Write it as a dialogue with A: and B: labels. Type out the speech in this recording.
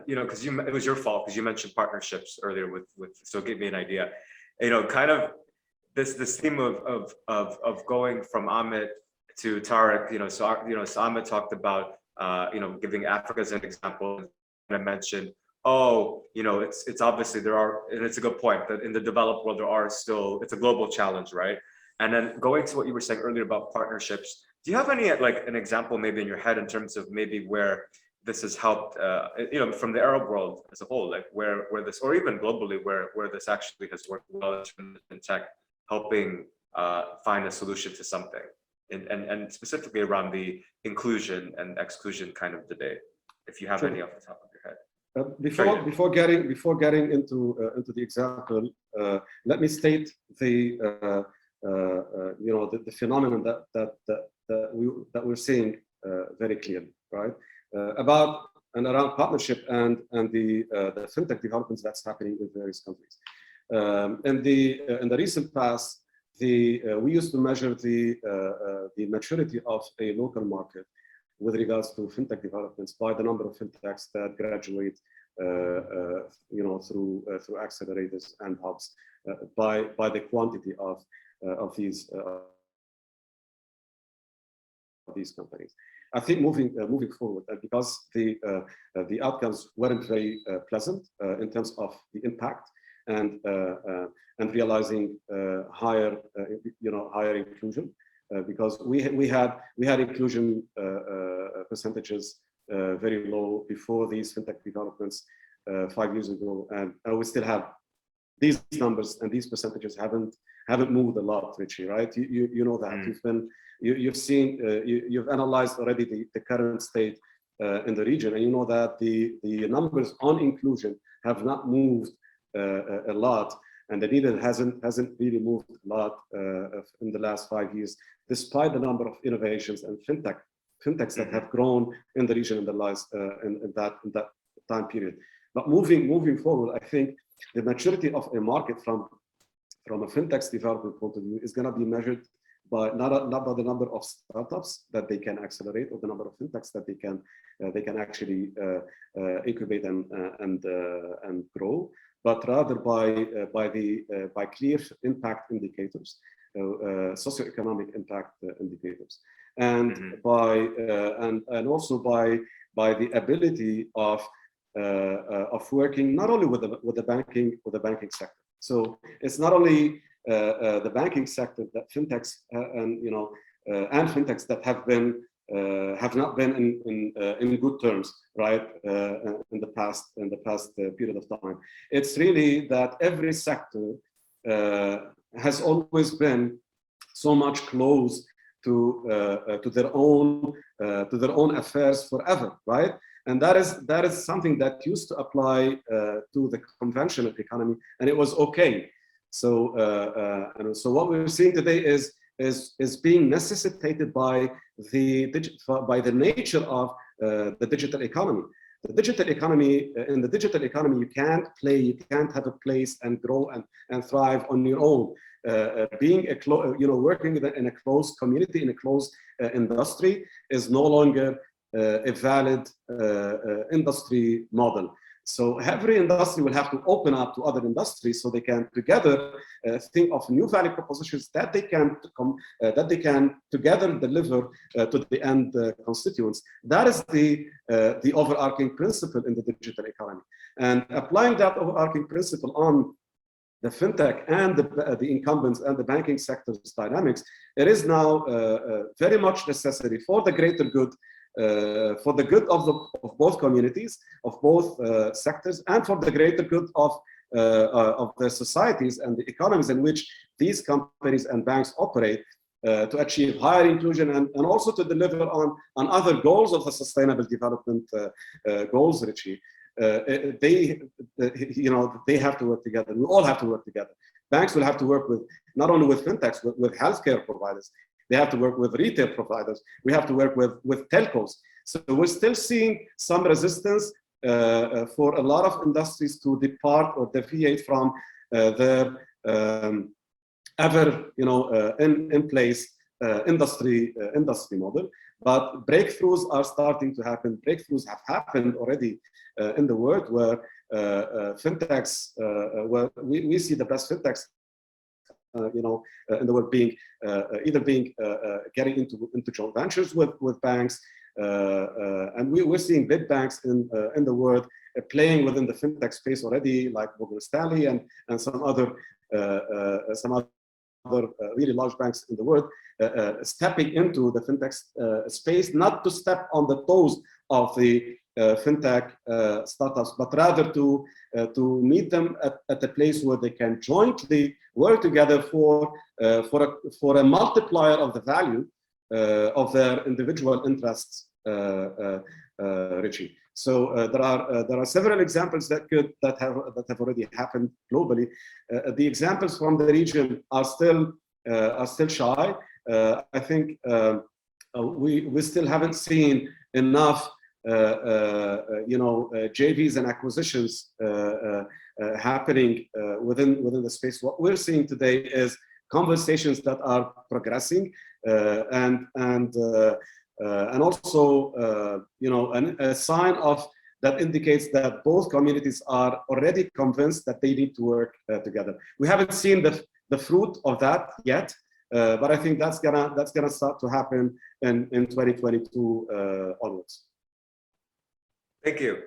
A: because it was your fault because you mentioned partnerships earlier so give me an idea. Kind of this theme of going from Amit to Tarek. So Amit talked about giving Africa as an example, and I mentioned, it's obviously and it's a good point that in the developed world it's a global challenge, right? And then going to what you were saying earlier about partnerships, do you have any an example maybe in your head in terms of maybe where this has helped, from the Arab world as a whole, like where this, or even globally, where this actually has worked well in tech, helping find a solution to something, and specifically around the inclusion and exclusion kind of debate, if you have any off the top of your head.
B: Before getting into the example, let me state the phenomenon that we're seeing very clearly, right? About and around partnership and the fintech developments that's happening in various countries. In the recent past, we used to measure the maturity of a local market with regards to fintech developments by the number of fintechs that graduate, through accelerators and hubs, by the quantity of these companies. I think moving forward, because the outcomes weren't very pleasant in terms of the impact and realizing higher inclusion, because we had inclusion percentages very low before these fintech developments 5 years ago, and we still have these numbers, and these percentages haven't moved a lot, Richie, right? You know that. You've analyzed already the current state in the region, and you know that the numbers on inclusion have not moved a lot, and the needle hasn't really moved a lot in the last 5 years, despite the number of innovations and fintechs that have grown in the region in the last in that time period. But moving forward, I think the maturity of a market from a fintech's development point of view is going to be measured by not by the number of startups that they can accelerate, or the number of fintechs that they can actually incubate and grow, but rather by clear impact indicators, socioeconomic impact indicators, and also by the ability of working not only with the banking sector. So it's not only the banking sector that fintechs and fintechs that have not been in good terms, right, in the past period of time. It's really that every sector has always been so much close to their own affairs forever, right? And that is something that used to apply to the conventional economy, and it was okay. So what we're seeing today is being necessitated by the nature of the digital economy. In the digital economy, you can't have a place and grow and thrive on your own. Working in a closed community, in a closed industry, is no longer a valid industry model. So every industry will have to open up to other industries so they can together think of new value propositions that they can together deliver to the end constituents. That is the overarching principle in the digital economy. And applying that overarching principle on the fintech and the incumbents and the banking sector's dynamics, it is now very much necessary for the greater good, for the good of both communities, of both sectors, and for the greater good of the societies and the economies in which these companies and banks operate, to achieve higher inclusion and also to deliver on other goals of the sustainable development goals, Richie. They have to work together. We all have to work together. Banks will have to work not only with fintechs, but with healthcare providers. They have to work with retail providers. We have to work with telcos. So we're still seeing some resistance for a lot of industries to depart or deviate from their ever in place industry model. but breakthroughs are starting to happen. Breakthroughs have happened already in the world, where fintechs, where we see the best fintechs, in the world being either getting into joint ventures with banks, and we're seeing big banks in the world playing within the fintech space already, like Morgan Stanley and some other really large banks in the world, stepping into the fintech space, not to step on the toes of the fintech startups, but rather to meet them at a place where they can jointly work together for a multiplier of the value of their individual interests, Richie. So there are several examples that have already happened globally. The examples from the region are still shy. I think we still haven't seen enough JVs and acquisitions happening within the space. What we're seeing today is conversations that are progressing, and also a sign of that indicates that both communities are already convinced that they need to work together. We haven't seen the fruit of that yet, but I think that's gonna start to happen in 2022 onwards.
A: Thank you.